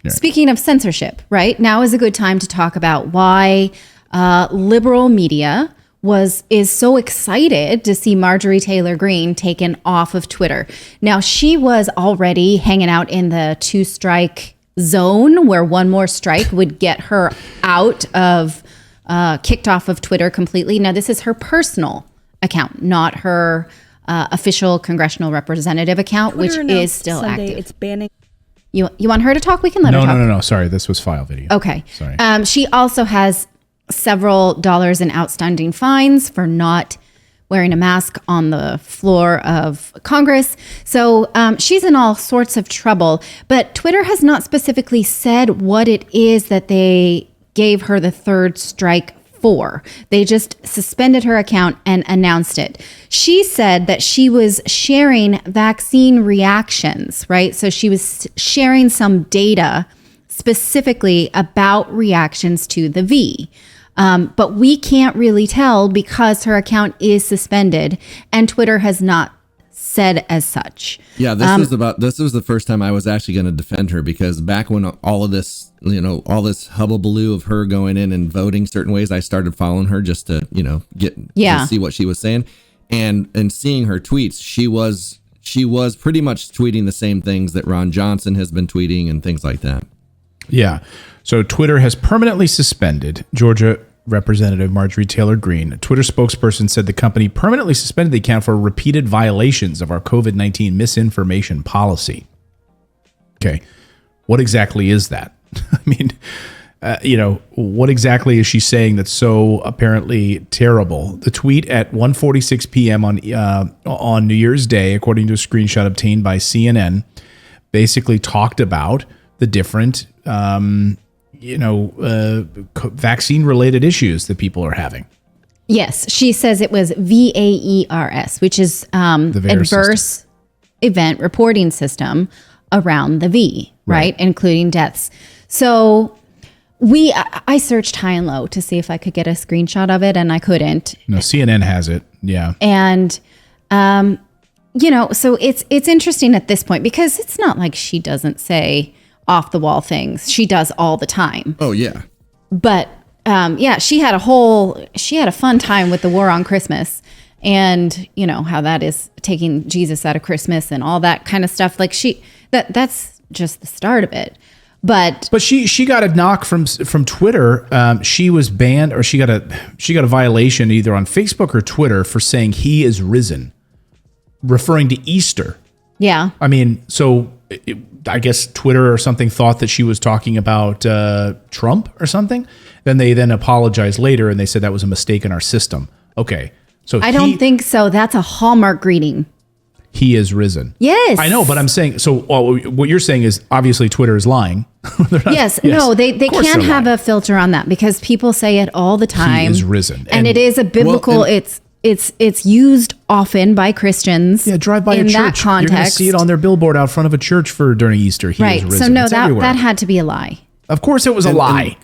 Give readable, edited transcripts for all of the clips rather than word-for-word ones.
Speaking of censorship, right? Now is a good time to talk about why liberal media is so excited to see Marjorie Taylor Greene taken off of Twitter. Now, she was already hanging out in the 2-strike zone where one more strike would get her out of kicked off of Twitter completely. Now, this is her personal account, not her official congressional representative account, Twitter which is still Sunday active. It's banning. You want her to talk? We can let her talk. No. Sorry, this was file video. Okay. Sorry. She also has several dollars in outstanding fines for not wearing a mask on the floor of Congress. So she's in all sorts of trouble. But Twitter has not specifically said what it is that they gave her the 3rd strike for. They just suspended her account and announced it. She said that she was sharing vaccine reactions, right? So she was sharing some data specifically about reactions to the V. But we can't really tell because her account is suspended and Twitter has not said as such. Yeah, this was the first time I was actually going to defend her, because back when all of this, all this hubbubaloo of her going in and voting certain ways, I started following her just to, to see what she was saying, and seeing her tweets, she was pretty much tweeting the same things that Ron Johnson has been tweeting and things like that. Yeah. So Twitter has permanently suspended Georgia Representative Marjorie Taylor Greene. A Twitter spokesperson said the company permanently suspended the account for repeated violations of our COVID-19 misinformation policy. Okay. What exactly is that? I mean, what exactly is she saying that's so apparently terrible? The tweet at 1:46 p.m. on New Year's Day, according to a screenshot obtained by CNN, basically talked about the different vaccine-related issues that people are having. Yes, she says it was VAERS, which is adverse event reporting system around the V, right? Including deaths. So I searched high and low to see if I could get a screenshot of it, and I couldn't. No, CNN has it. Yeah. And so it's interesting at this point, because it's not like she doesn't say off the wall things. She does all the time. Oh yeah. But she had a fun time with the war on Christmas, and how that is taking Jesus out of Christmas and all that kind of stuff. Like that's just the start of it. But she got a knock from Twitter. She was banned, or she got a violation either on Facebook or Twitter for saying "He is risen," referring to Easter. Yeah. I mean, so I guess Twitter or something thought that she was talking about Trump or something. Then they apologized later and they said that was a mistake in our system. Okay. So I don't think so. That's a Hallmark greeting. He is risen. Yes. I know, but I'm saying, so what you're saying is obviously Twitter is lying. Yes. No, they can't have a filter on that, because people say it all the time. He is risen. And it is a biblical, it's used often by Christians. Yeah, drive by a church. That context. You're going to see it on their billboard out front of a church during Easter. He is risen. So no, it's that had to be a lie. Of course it was a lie.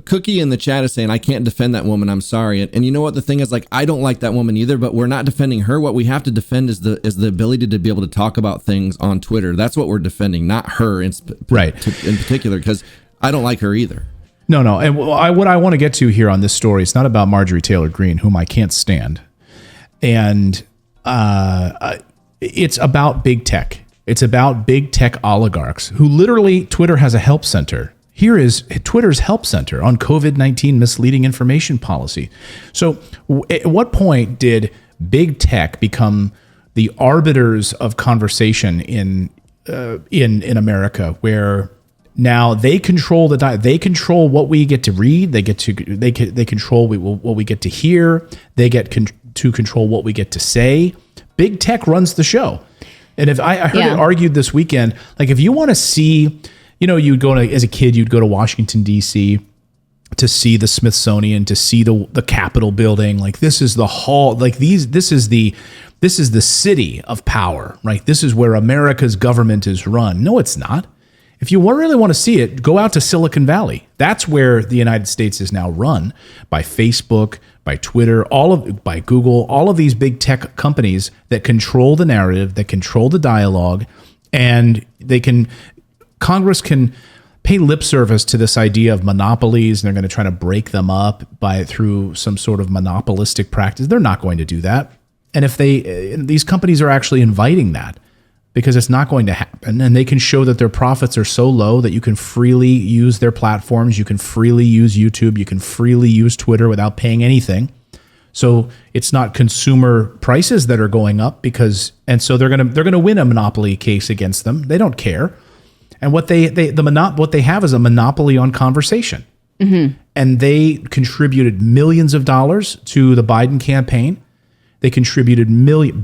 Cookie in the chat is saying, I can't defend that woman. I'm sorry. And you know what? The thing is, like, I don't like that woman either, but we're not defending her. What we have to defend is the ability to be able to talk about things on Twitter. That's what we're defending, not her in particular, because I don't like her either. No. And what I want to get to here on this story, it's not about Marjorie Taylor Greene, whom I can't stand. And it's about big tech. It's about big tech oligarchs who literally, Twitter has a help center. Here is Twitter's help center on COVID-19 misleading information policy. So at what point did big tech become the arbiters of conversation in America, where now they control they control what we get to read, they control what we get to hear, they get to control what we get to say. Big tech runs the show. And if I heard it argued this weekend, like if you want to see, as a kid, you'd go to Washington, D.C. to see the Smithsonian, to see the Capitol building. Like, this is the hall, like this is the city of power, right? This is where America's government is run. No, it's not. If you really want to see it, go out to Silicon Valley. That's where the United States is now run, by Facebook, by Twitter, by Google, all of these big tech companies that control the narrative, that control the dialogue, and they can Congress can pay lip service to this idea of monopolies, and they're going to try to break them up through some sort of monopolistic practice. They're not going to do that. And if these companies are actually inviting that, because it's not going to happen, and they can show that their profits are so low that you can freely use their platforms, you can freely use YouTube, you can freely use Twitter without paying anything. So it's not consumer prices that are going up and so they're going to win a monopoly case against them. They don't care. And what they have is a monopoly on conversation. Mm-hmm. And they contributed millions of dollars to the Biden campaign. They contributed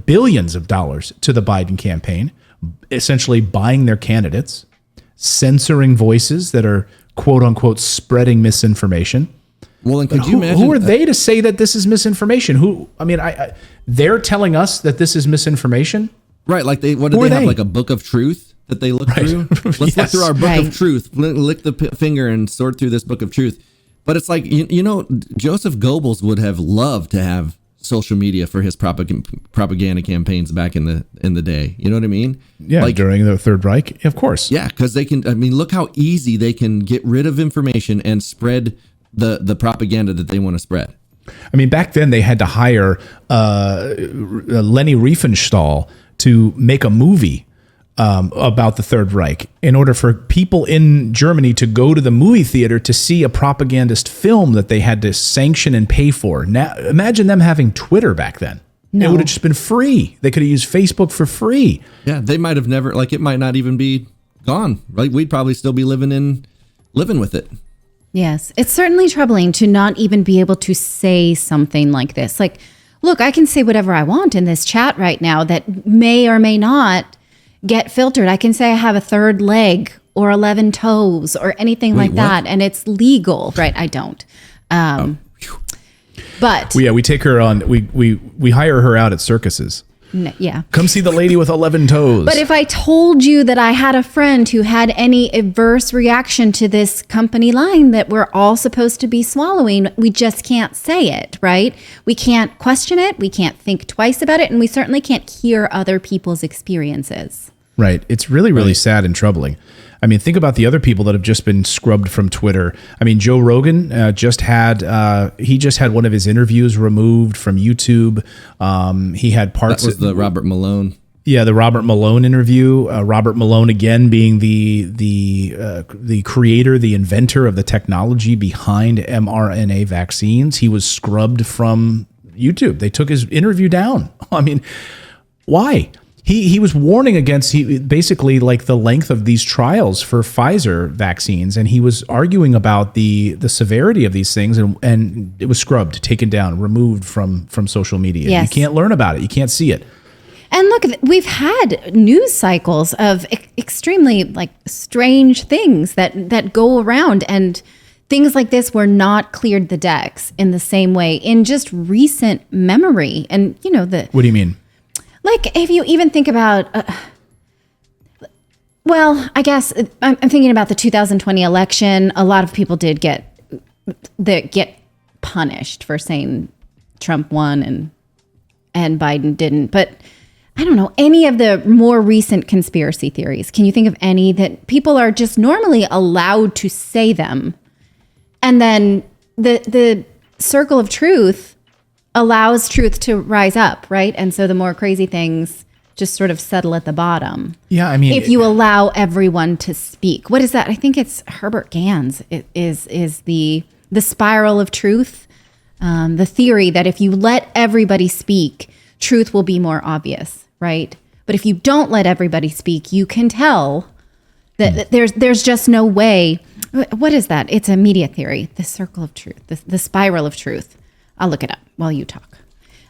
billions of dollars to the Biden campaign, essentially buying their candidates, censoring voices that are quote unquote spreading misinformation. Well, and could you imagine who are they to say that this is misinformation? They're telling us that this is misinformation, right? Like they have like a book of truth that they look through. Let's look through our book of truth. Lick the finger and sort through this book of truth. But it's like Joseph Goebbels would have loved to have social media for his propaganda campaigns back in the day. You know what I mean? Yeah, like, during the Third Reich, of course. Yeah, because they can. I mean, look how easy they can get rid of information and spread the propaganda that they want to spread. I mean, back then they had to hire Leni Riefenstahl to make a movie about the Third Reich in order for people in Germany to go to the movie theater to see a propagandist film that they had to sanction and pay for. Now, imagine them having Twitter back then. No. It would have just been free. They could have used Facebook for free. Yeah, they might have never, it might not even be gone. Right? We'd probably still be living with it. Yes, it's certainly troubling to not even be able to say something like this. Like, look, I can say whatever I want in this chat right now that may or may not get filtered. I can say I have a third leg or 11 toes or anything like that, and it's legal, right? I don't. But we take her on. We hire her out at circuses. Yeah. Come see the lady with 11 toes. But if I told you that I had a friend who had any adverse reaction to this company line that we're all supposed to be swallowing, we just can't say it, right? We can't question it. We can't think twice about it. And we certainly can't hear other people's experiences. Right. It's really, really sad and troubling. I mean, think about the other people that have just been scrubbed from Twitter. I mean, Joe Rogan just had one of his interviews removed from YouTube. He had parts. That was the Robert Malone. Yeah, the Robert Malone interview. Robert Malone, again, being the creator, the inventor of the technology behind mRNA vaccines. He was scrubbed from YouTube. They took his interview down. I mean, why? He was warning against basically like the length of these trials for Pfizer vaccines, and he was arguing about the severity of these things, and it was scrubbed, taken down, removed from social media. Yes. You can't learn about it. You can't see it. And look, we've had news cycles of extremely strange things that go around, and things like this were not cleared the decks in the same way in just recent memory. And what do you mean? Like, if you even think about, I guess I'm thinking about the 2020 election. A lot of people did get punished for saying Trump won and Biden didn't. But I don't know, any of the more recent conspiracy theories. Can you think of any that people are just normally allowed to say them? And then the circle of truth allows truth to rise up, right? And so the more crazy things just sort of settle at the bottom. Yeah, I mean, if you allow everyone to speak. What is that? I think it's Herbert Gans. It is the spiral of truth. The theory that if you let everybody speak, truth will be more obvious, right? But if you don't let everybody speak, you can tell that there's just no way. What is that? It's a media theory. The circle of truth, the spiral of truth. I'll look it up while you talk.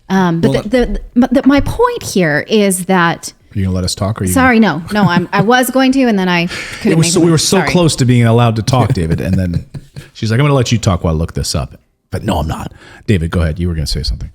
But my point here is that. Are you gonna let us talk? Or you sorry, no. I was going to, and then I couldn't. We were so close to being allowed to talk, David, and then she's like, "I'm gonna let you talk while I look this up." But no, I'm not. David, go ahead. You were gonna say something.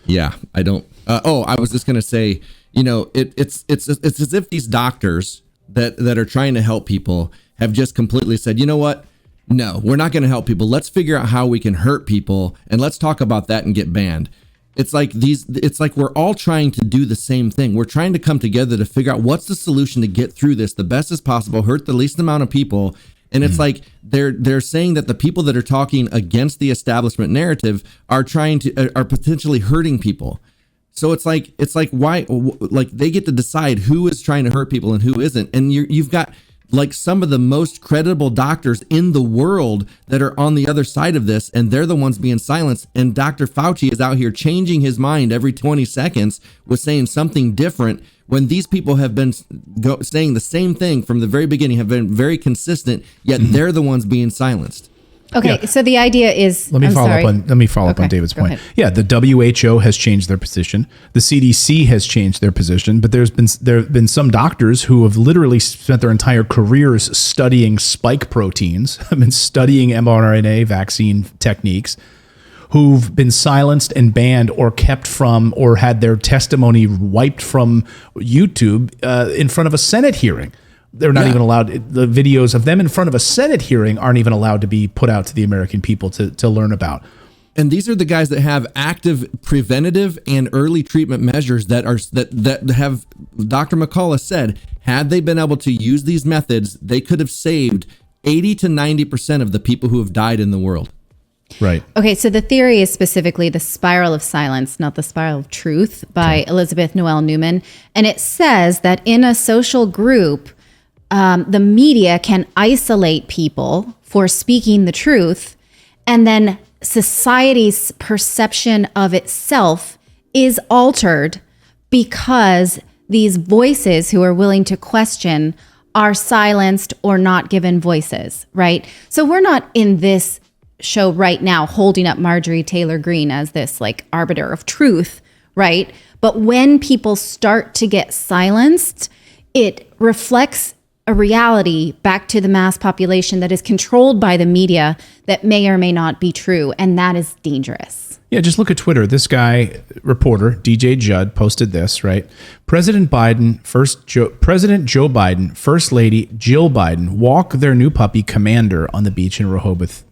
Yeah, I don't. I was just gonna say, it's as if these doctors that are trying to help people have just completely said, you know what? No, we're not going to help people. Let's figure out how we can hurt people, and let's talk about that and get banned. It's like we're all trying to do the same thing. We're trying to come together to figure out what's the solution to get through this the best as possible, hurt the least amount of people. And it's like they're saying that the people that are talking against the establishment narrative are potentially hurting people. So it's like why, like, they get to decide who is trying to hurt people and who isn't. And you've got like some of the most credible doctors in the world that are on the other side of this, and they're the ones being silenced. And Dr. Fauci is out here changing his mind every 20 seconds with saying something different, when these people have been saying the same thing from the very beginning, have been very consistent, yet they're the ones being silenced. Okay, so the idea is, let me follow up on David's point. Yeah, the WHO has changed their position. The CDC has changed their position, but there have been some doctors who have literally spent their entire careers studying spike proteins, have been studying mRNA vaccine techniques, who've been silenced and banned or kept from, or had their testimony wiped from YouTube in front of a Senate hearing. They're not even allowed. The videos of them in front of a Senate hearing aren't even allowed to be put out to the American people to learn about. And these are the guys that have active preventative and early treatment measures that have, Dr. McCullough said, had they been able to use these methods, they could have saved 80 to 90% of the people who have died in the world. Right. Okay, so the theory is specifically the spiral of silence, not the spiral of truth, by Elizabeth Noel Newman. And it says that in a social group, the media can isolate people for speaking the truth, and then society's perception of itself is altered because these voices who are willing to question are silenced or not given voices, right? So we're not in this show right now holding up Marjorie Taylor Greene as this like arbiter of truth, right? But when people start to get silenced, it reflects a reality back to the mass population that is controlled by the media that may or may not be true. And that is dangerous. Yeah, just look at Twitter. This guy, reporter, DJ Judd, posted this, right? President Joe Biden, First Lady Jill Biden walk their new puppy Commander on the beach in Rehoboth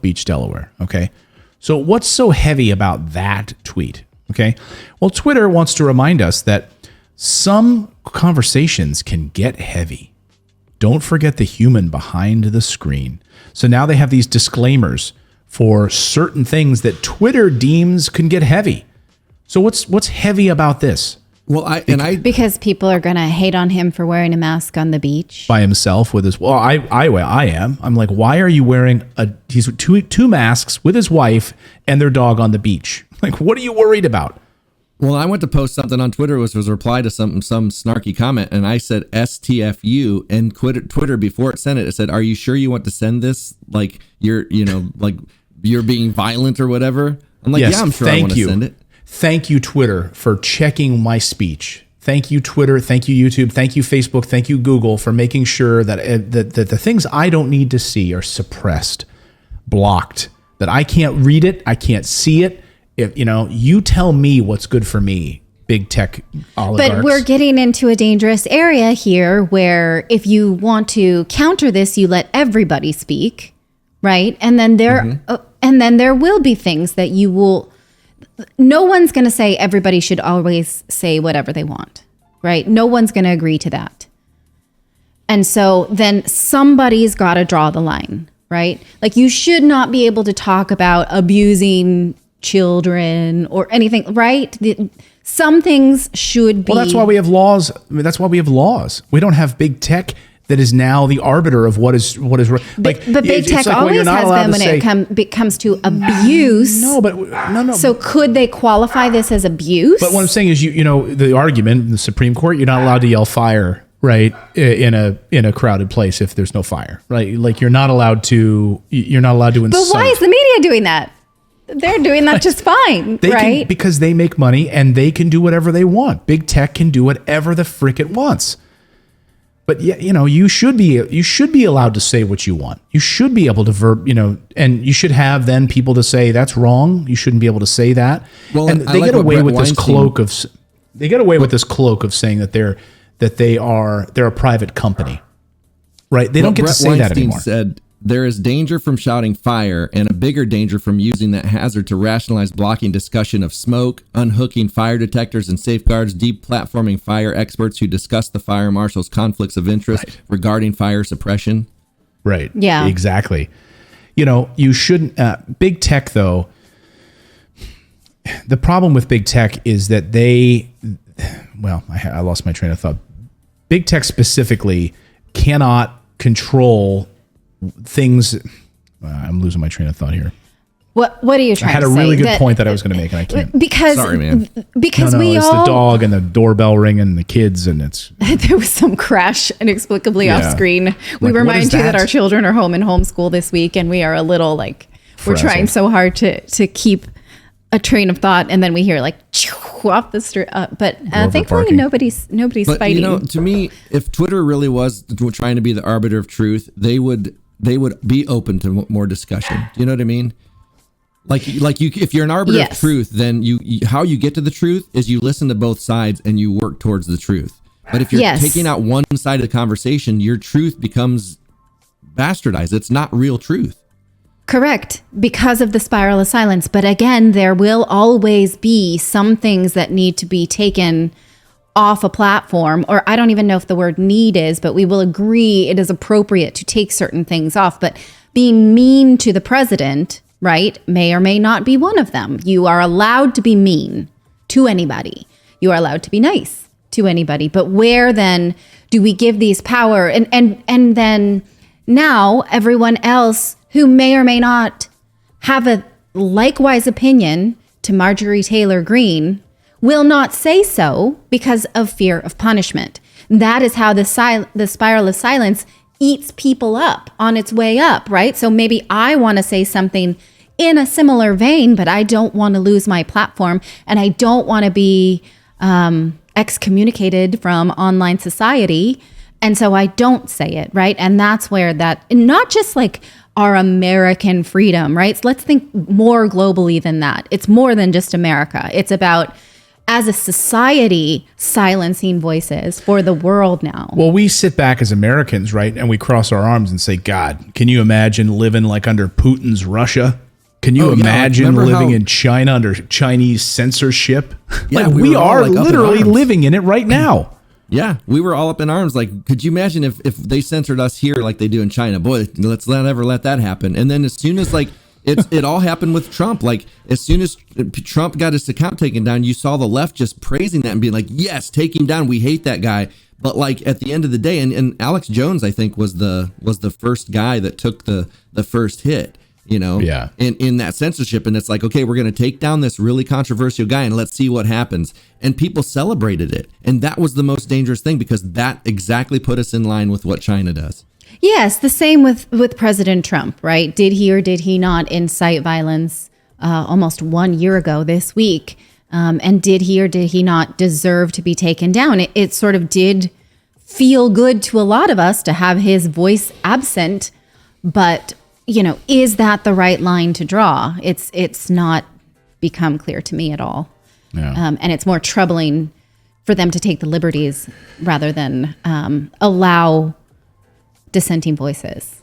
Beach, Delaware. Okay. So what's so heavy about that tweet? Okay. Well, Twitter wants to remind us that some conversations can get heavy. Don't forget the human behind the screen. So now they have these disclaimers for certain things that Twitter deems can get heavy. So what's heavy about this? Well, because people are going to hate on him for wearing a mask on the beach by himself with his. Well, I am. I'm like, why are you wearing he's two masks with his wife and their dog on the beach? Like, what are you worried about? Well, I went to post something on Twitter, which was a reply to some snarky comment, and I said STFU, and Twitter before it sent it, it said, "Are you sure you want to send this? Like you're being violent or whatever." I'm like, yes, yeah, I'm sure I want to send it. Thank you, Twitter, for checking my speech. Thank you, Twitter. Thank you, YouTube. Thank you, Facebook. Thank you, Google, for making sure that the things I don't need to see are suppressed, blocked, that I can't read it, I can't see it. If you tell me what's good for me, big tech oligarchs. But we're getting into a dangerous area here where if you want to counter this, you let everybody speak, right? And then there will be things that you will. No one's going to say everybody should always say whatever they want, right? No one's going to agree to that. And so then somebody's got to draw the line, right? Like you should not be able to talk about abusing children or anything, right? Some things should be. Well, that's why we have laws. I mean, that's why we have laws. We don't have big tech that is now the arbiter of what is right. But big tech always has been when it comes to abuse. No. So could they qualify this as abuse? But what I'm saying is, the argument in the Supreme Court, you're not allowed to yell fire, right, in a crowded place if there's no fire, right? Like you're not allowed to incite. But why is the media doing that? They're doing that just fine, right? Because they make money and they can do whatever they want. Big tech can do whatever the frick it wants. But yeah, you should be allowed to say what you want. You should be able to and you should have then people to say that's wrong. You shouldn't be able to say that. Well, and they get away with this cloak of saying that they're a private company, right? They don't get to say that anymore. there is danger from shouting fire and a bigger danger from using that hazard to rationalize blocking discussion of smoke, unhooking fire detectors and safeguards, deplatforming fire experts who discuss the fire marshal's conflicts of interest regarding fire suppression. Right. Yeah. Exactly. You shouldn't. Big tech, though, the problem with big tech is that I lost my train of thought. Big tech specifically cannot control things. I'm losing my train of thought here. What are you trying to say? I had a really good point that I was going to make, and I can't. Because, sorry, man. Because it's the dog and the doorbell ring and the kids, and it's. There was some crash inexplicably off screen. We remind you that our children are home in homeschool this week, and we are a little we're trying so hard to keep a train of thought, and then we hear off the street. But thankfully, barking. nobody's fighting. To me, if Twitter really was trying to be the arbiter of truth, they would be open to more discussion. Do you know what I mean? If you're an arbiter of truth, then how you get to the truth is you listen to both sides and you work towards the truth. But if you're taking out one side of the conversation, your truth becomes bastardized. It's not real truth. Correct, because of the spiral of silence. But again, there will always be some things that need to be taken off a platform, or I don't even know if the word need is, but we will agree it is appropriate to take certain things off. But being mean to the president, right, may or may not be one of them. You are allowed to be mean to anybody. You are allowed to be nice to anybody. But where then do we give these power? And then now everyone else who may or may not have a likewise opinion to Marjorie Taylor Greene will not say so because of fear of punishment. That is how the spiral of silence eats people up on its way up, right? So maybe I want to say something in a similar vein, but I don't want to lose my platform, and I don't want to be excommunicated from online society. And so I don't say it, right? And that's where not just our American freedom, right? So let's think more globally than that. It's more than just America. It's about, as a society, silencing voices for the world now. Well, we sit back as Americans, right? And we cross our arms and say, God, can you imagine living under Putin's Russia? Can you imagine living in China under Chinese censorship? Yeah, we are literally living in it right now. Yeah, we were all up in arms. Could you imagine if they censored us here like they do in China? Boy, let's not ever let that happen. And then as soon as it all happened with Trump, as soon as Trump got his account taken down, you saw the left just praising that and being like, yes, take him down. We hate that guy. But at the end of the day, and Alex Jones, I think, was the first guy that took the first hit. In that censorship. And it's okay, we're going to take down this really controversial guy and let's see what happens. And people celebrated it. And that was the most dangerous thing, because that exactly put us in line with what China does. Yes, the same with President Trump, right? Did he or did he not incite violence almost 1 year ago this week? And did he or did he not deserve to be taken down? It sort of did feel good to a lot of us to have his voice absent, but is that the right line to draw? It's not become clear to me at all. Yeah. And it's more troubling for them to take the liberties rather than allow dissenting voices.